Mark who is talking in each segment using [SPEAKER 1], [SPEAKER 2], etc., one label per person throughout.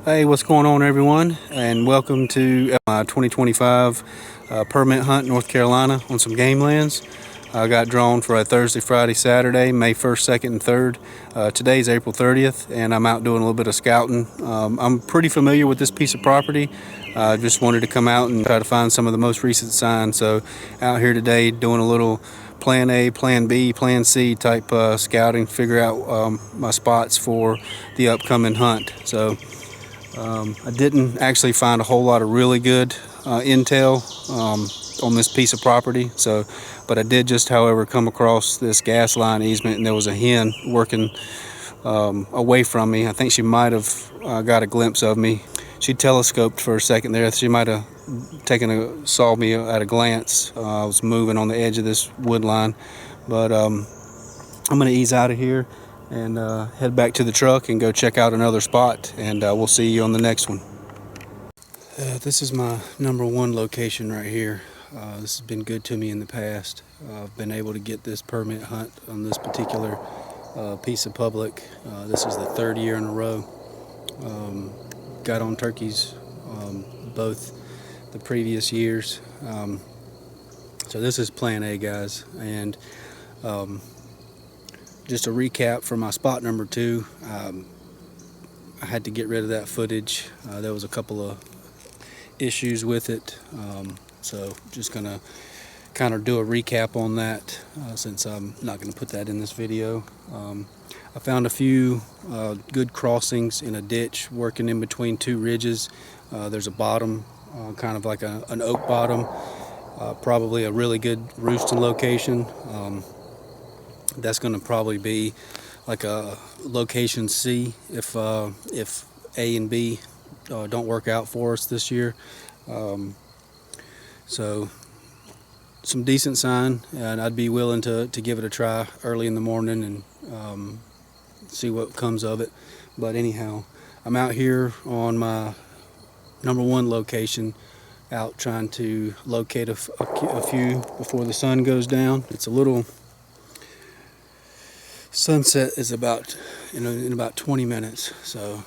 [SPEAKER 1] Hey, what's going on, everyone? And welcome to my 2025 permit hunt, North Carolina, on some game lands. I got drawn for a Thursday, Friday, Saturday, May 1st, 2nd, and 3rd. Today's April 30th, and I'm out doing a little bit of scouting. I'm pretty familiar with this piece of property. I just wanted to come out and try to find some of the most recent signs. So, out here today doing a little Plan A, Plan B, Plan C type scouting, figure out my spots for the upcoming hunt. So, I didn't actually find a whole lot of really good intel on this piece of property. But I did just, however, come across this gas line easement, and there was a hen working away from me. I think she might have got a glimpse of me. She telescoped for a second there. She might have saw me at a glance. I was moving on the edge of this wood line, but I'm going to ease out of here and head back to the truck and go check out another spot, and we'll see you on the next one. This is my number one location right here. This has been good to me in the past. I've been able to get this permit hunt on this particular piece of public. This is the third year in a row. Got on turkeys both the previous years. So this is Plan A, guys, and just a recap for my spot number 2. I had to get rid of that footage. There was a couple of issues with it, so just gonna kind of do a recap on that since I'm not going to put that in this video. I found a few good crossings in a ditch working in between two ridges. There's a bottom, kind of like an oak bottom, probably a really good roosting location. That's going to probably be like a location C if A and B don't work out for us this year. So some decent sign, and I'd be willing to give it a try early in the morning and see what comes of it. But anyhow, I'm out here on my number one location, out trying to locate a few before the sun goes down. It's a little sunset is about in about 20 minutes, so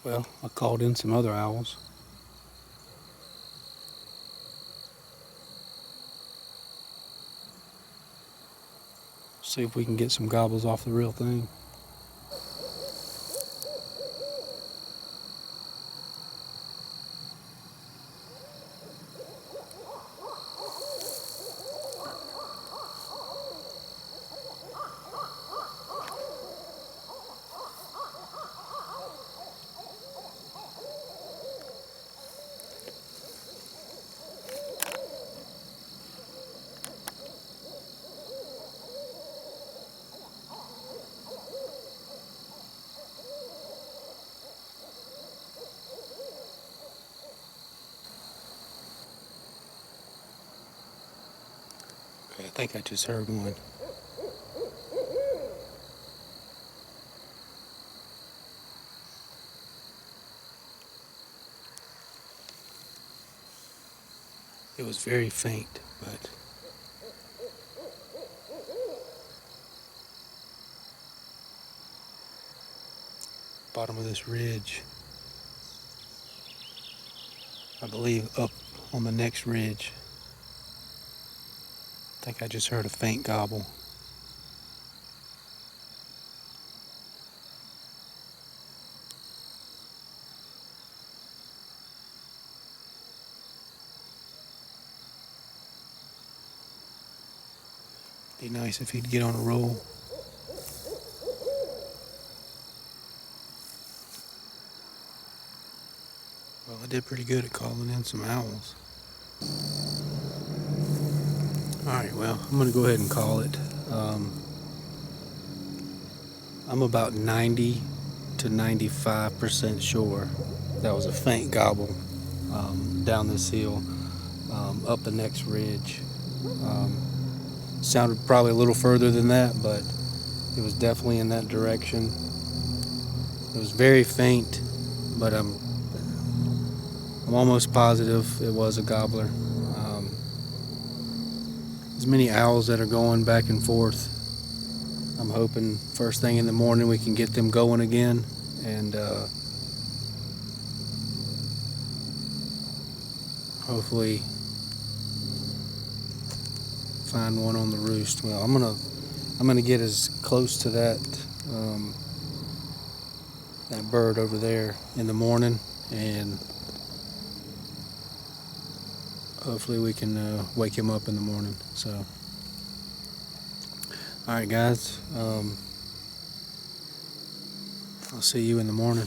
[SPEAKER 1] well, I called in some other owls. See if we can get some gobbles off the real thing. I think I just heard one. It was very faint, but bottom of this ridge, I believe up on the next ridge. I think I just heard a faint gobble. Be nice if he'd get on a roll. Well, I did pretty good at calling in some owls. Alright, well, I'm going to go ahead and call it. I'm about 90 to 95% sure that was a faint gobble down this hill, up the next ridge. Um, Sounded probably a little further than that, but it was definitely in that direction. It was very faint, but I'm almost positive it was a gobbler. As many owls that are going back and forth. I'm hoping first thing in the morning we can get them going again, and hopefully find one on the roost. Well, I'm gonna get as close to um, that bird over there in the morning, and hopefully we can wake him up in the morning. So, all right, guys. I'll see you in the morning.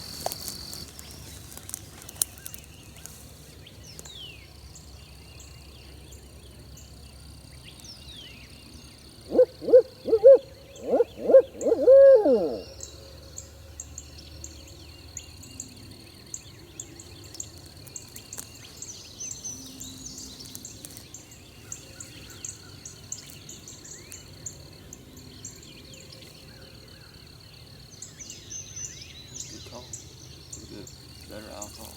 [SPEAKER 2] Good call. Pretty good. Better alcohol.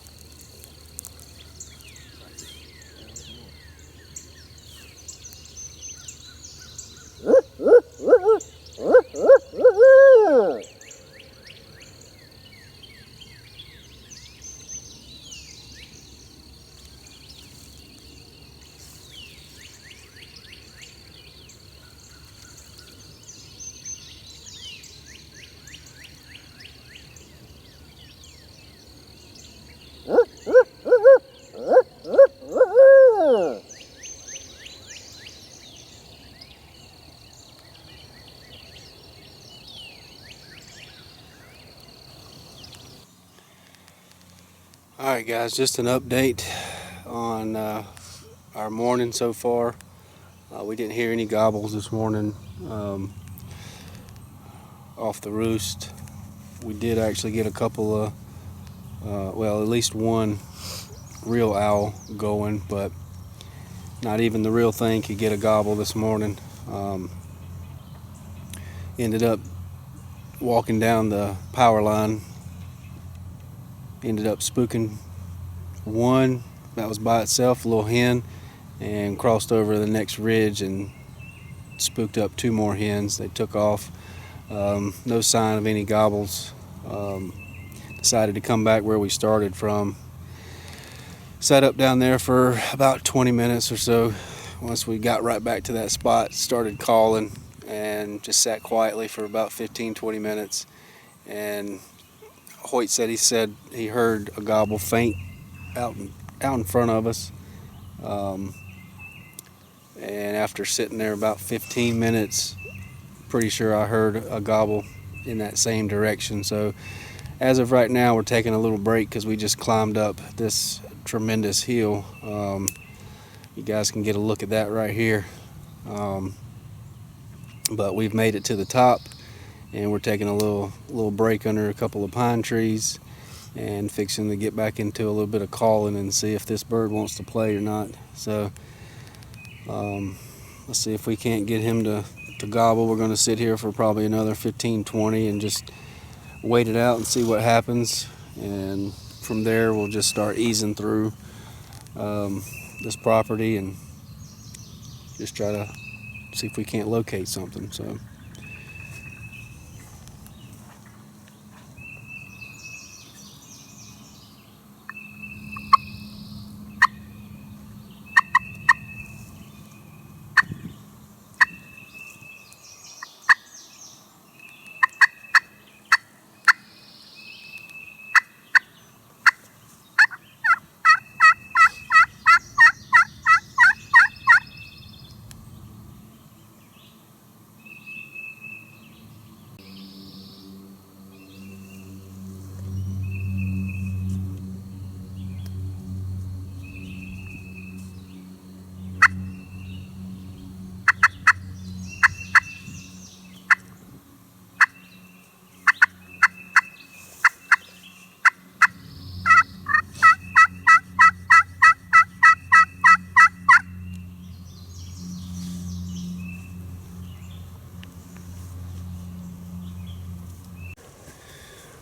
[SPEAKER 1] All right, guys. Just an update on our morning so far. We didn't hear any gobbles this morning off the roost. We did actually get a couple of, well, at least one real owl going, but not even the real thing could get a gobble this morning. Ended up walking down the power line, ended up spooking one that was by itself, a little hen, and crossed over the next ridge and spooked up two more hens. They took off. No sign of any gobbles. Decided to come back where we started from. Sat up down there for about 20 minutes or so. Once we got right back to that spot, started calling and just sat quietly for about 15-20 minutes. And Hoyt said he heard a gobble faint out in front of us. And after sitting there about 15 minutes, pretty sure I heard a gobble in that same direction. So as of right now, we're taking a little break because we just climbed up this tremendous hill. You guys can get a look at that right here. But we've made it to the top, and we're taking a little break under a couple of pine trees and fixing to get back into a little bit of calling and see if this bird wants to play or not. So let's see if we can't get him to gobble. We're going to sit here for probably another 15-20 and just wait it out and see what happens, and from there we'll just start easing through this property and just try to see if we can't locate something. So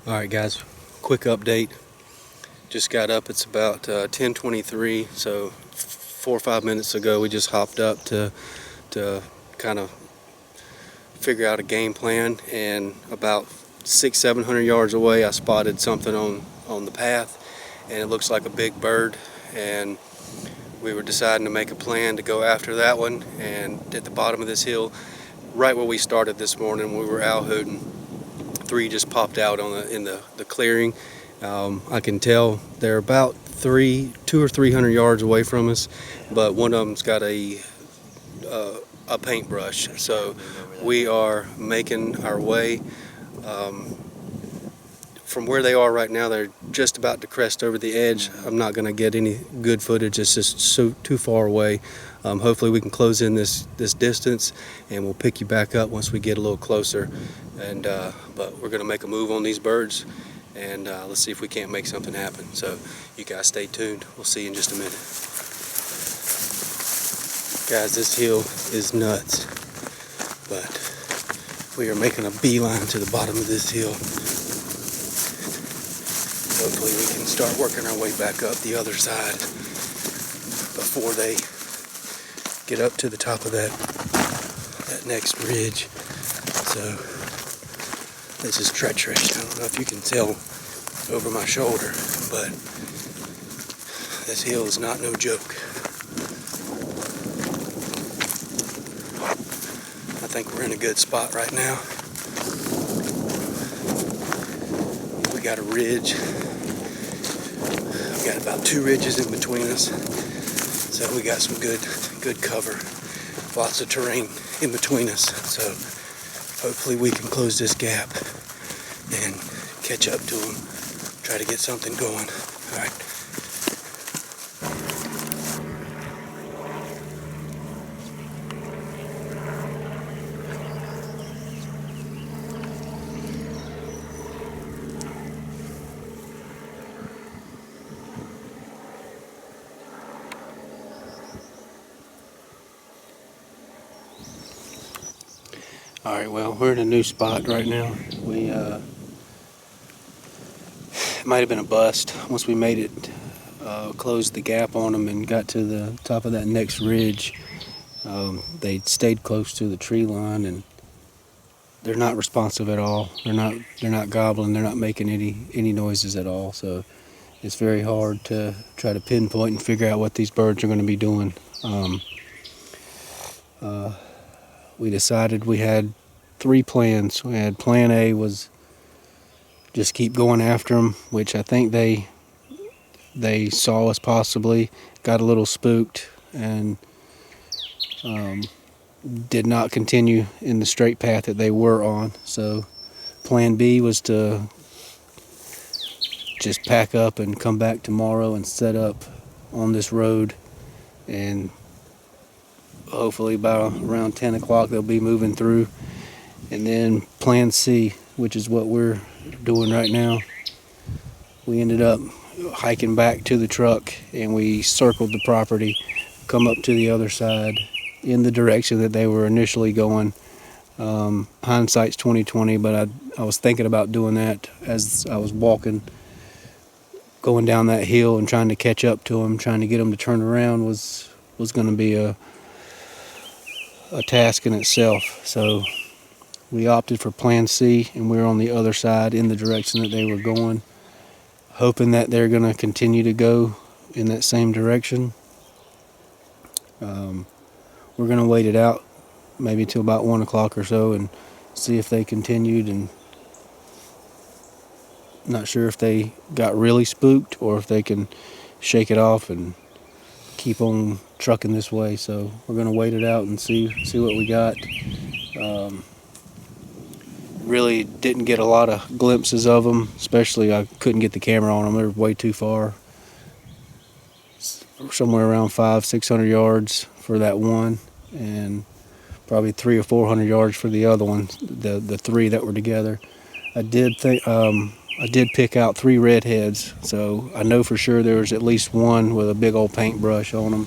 [SPEAKER 1] All right, guys, quick update. Just got up. It's about 10:23, so 4 or 5 minutes ago we just hopped up to kind of figure out a game plan, and about 600-700 yards away I spotted something on the path, and it looks like a big bird, and we were deciding to make a plan to go after that one. And at the bottom of this hill, right where we started this morning, we were owl hooting. Three just popped out in the clearing. I can tell they're about 200 or 300 yards away from us, but one of them's got a paintbrush. So we are making our way. From where they are right now, they're just about to crest over the edge. I'm not going to get any good footage. It's just so too far away. Hopefully we can close in this distance, and we'll pick you back up once we get a little closer. And but we're going to make a move on these birds, and let's see if we can't make something happen. So you guys stay tuned. We'll see you in just a minute. Guys, this hill is nuts, but we are making a beeline to the bottom of this hill. Hopefully we can start working our way back up the other side before they get up to the top of that next ridge. So this is treacherous. I don't know if you can tell over my shoulder, but this hill is not no joke. I think we're in a good spot right now. We got a ridge. We got about 2 ridges in between us, so we got some good cover. Lots of terrain in between us, so hopefully we can close this gap and catch up to them. Try to get something going. All right. All right, well, we're in a new spot right now. It might have been a bust. Once we made it, closed the gap on them and got to the top of that next ridge, they stayed close to the tree line, and they're not responsive at all. They're not gobbling. They're not making any noises at all. So it's very hard to try to pinpoint and figure out what these birds are going to be doing. We decided we had 3 plans. We had plan A was just keep going after them, which I think they saw us possibly, got a little spooked, and did not continue in the straight path that they were on. So plan B was to just pack up and come back tomorrow and set up on this road, and hopefully by around 10 o'clock they'll be moving through. And then plan C, which is what we're doing right now, we ended up hiking back to the truck, and we circled the property, come up to the other side in the direction that they were initially going. Hindsight's 20/20, but I was thinking about doing that as I was going down that hill and trying to catch up to them, trying to get them to turn around was going to be a task in itself. So we opted for plan C, and we're on the other side in the direction that they were going, hoping that they're going to continue to go in that same direction. We're going to wait it out maybe till about 1 o'clock or so and see if they continued, and not sure if they got really spooked or if they can shake it off and keep on trucking this way. So we're going to wait it out and see what we got. Really didn't get a lot of glimpses of them, especially I couldn't get the camera on them. They were way too far, somewhere around 500-600 yards for that one, and probably 300 or 400 yards for the other ones, the 3 that were together. I did pick out 3 redheads, so I know for sure there was at least one with a big old paintbrush on them.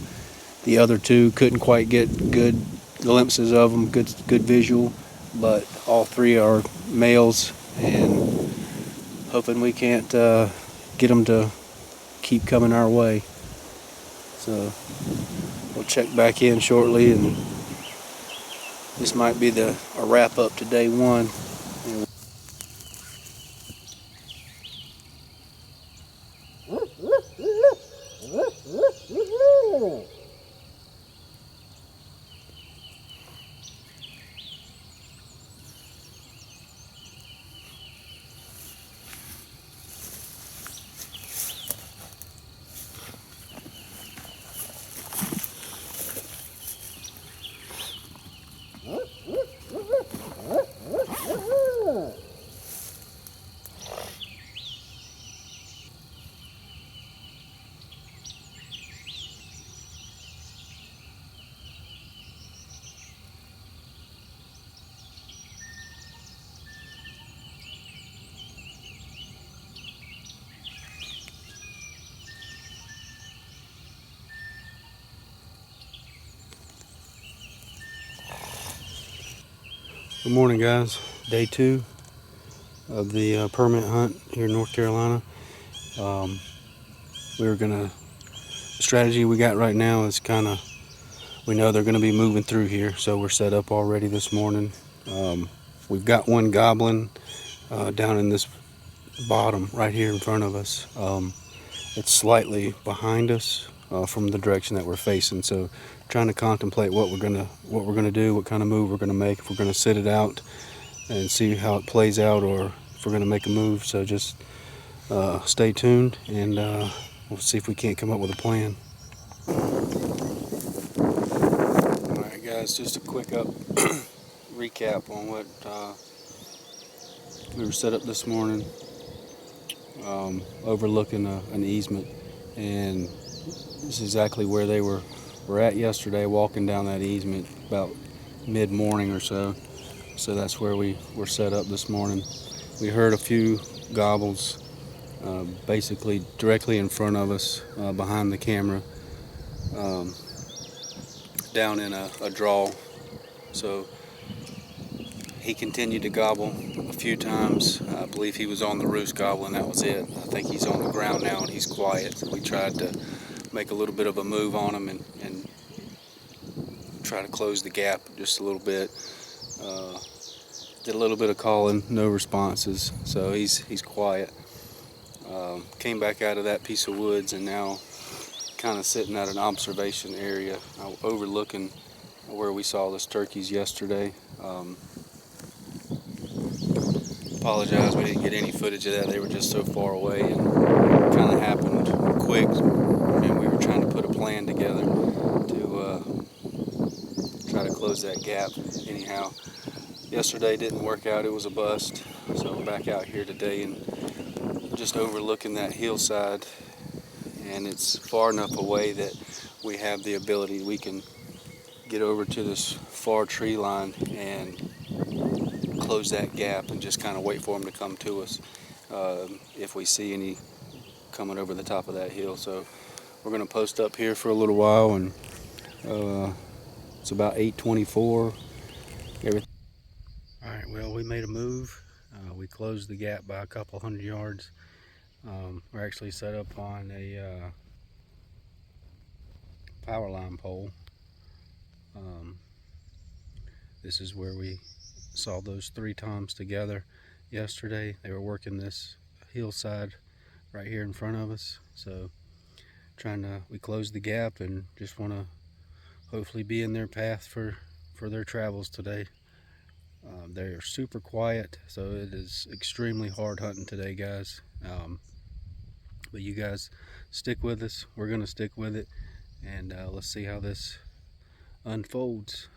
[SPEAKER 1] The other 2 couldn't quite get good glimpses of them, good visual, but all 3 are males, and hoping we can't get them to keep coming our way. So we'll check back in shortly, and this might be a wrap up to day one. Good morning, guys. Day 2 of the permit hunt here in North Carolina. The strategy we got right now is we know they're gonna be moving through here, so we're set up already this morning. We've got one goblin down in this bottom right here in front of us. It's slightly behind us from the direction that we're facing, so trying to contemplate what we're gonna do, what kind of move we're gonna make, if we're gonna sit it out and see how it plays out, or if we're gonna make a move. So just stay tuned, and we'll see if we can't come up with a plan. All right, guys, just a quick recap on what we were set up this morning, overlooking an easement, and this is exactly where they were at yesterday, walking down that easement about mid-morning or so. So that's where we were set up this morning. We heard a few gobbles basically directly in front of us, behind the camera, down in a draw. So he continued to gobble a few times. I believe he was on the roost gobbling, that was it. I think he's on the ground now and he's quiet. So we tried to make a little bit of a move on him and try to close the gap just a little bit. Did a little bit of calling, no responses, so he's quiet. Came back out of that piece of woods and now kind of sitting at an observation area overlooking where we saw those turkeys yesterday. Apologize, we didn't get any footage of that. They were just so far away, and it kind of happened quick, and we were trying to put a plan together to try to close that gap. Anyhow, yesterday didn't work out. It was a bust, so we're back out here today and just overlooking that hillside, and it's far enough away that we have the ability, we can get over to this far tree line and close that gap and just kind of wait for them to come to us if we see any coming over the top of that hill. So we're going to post up here for a little while, and it's about 8:24. All right, well, we made a move. We closed the gap by a couple hundred yards. We're actually set up on a power line pole. This is where we saw those 3 toms together yesterday. They were working this hillside right here in front of us. So we closed the gap and just want to hopefully be in their path for their travels today. They are super quiet, so it is extremely hard hunting today, guys. But you guys stick with us. We're going to stick with it, and let's see how this unfolds.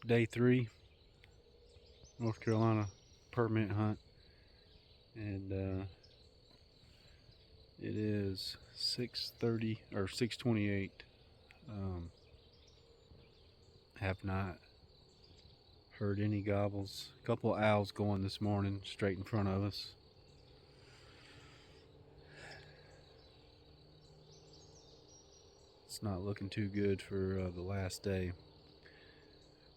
[SPEAKER 1] day 3, North Carolina permit hunt, and it is 6:30 or 6:28. Have not heard any gobbles. A couple of owls going this morning straight in front of us. It's not looking too good for the last day.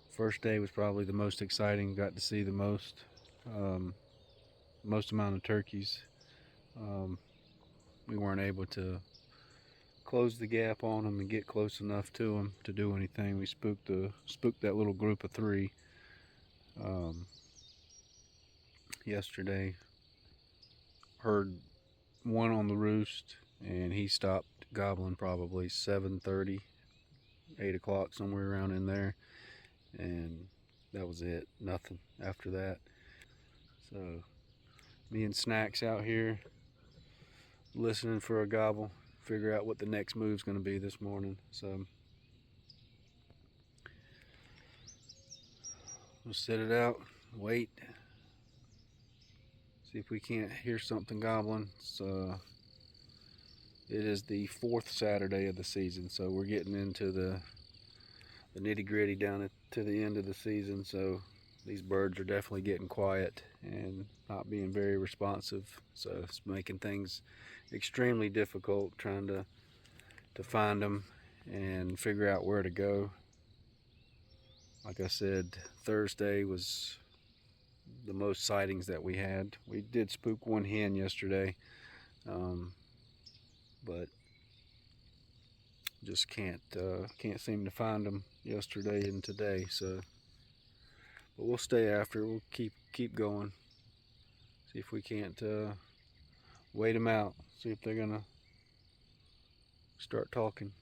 [SPEAKER 1] First day was probably the most exciting. Got to see the most amount of turkeys. We weren't able to close the gap on them and get close enough to them to do anything. We spooked that little group of 3 yesterday. Heard one on the roost, and he stopped gobbling probably 7:30, 8 o'clock, somewhere around in there, and that was it. Nothing after that. So me and Snacks out here listening for a gobble, figure out what the next move's going to be this morning. So we'll sit it out, wait, see if we can't hear something gobbling. It is the 4th Saturday of the season, so we're getting into the nitty-gritty down to the end of the season. So these birds are definitely getting quiet and not being very responsive, so it's making things extremely difficult trying to find them and figure out where to go. Like I said, Thursday was the most sightings that we had. We did spook one hen yesterday, but just can't seem to find them yesterday and today. So, but we'll stay after. We'll keep going. See if we can't wait them out. See if they're gonna start talking.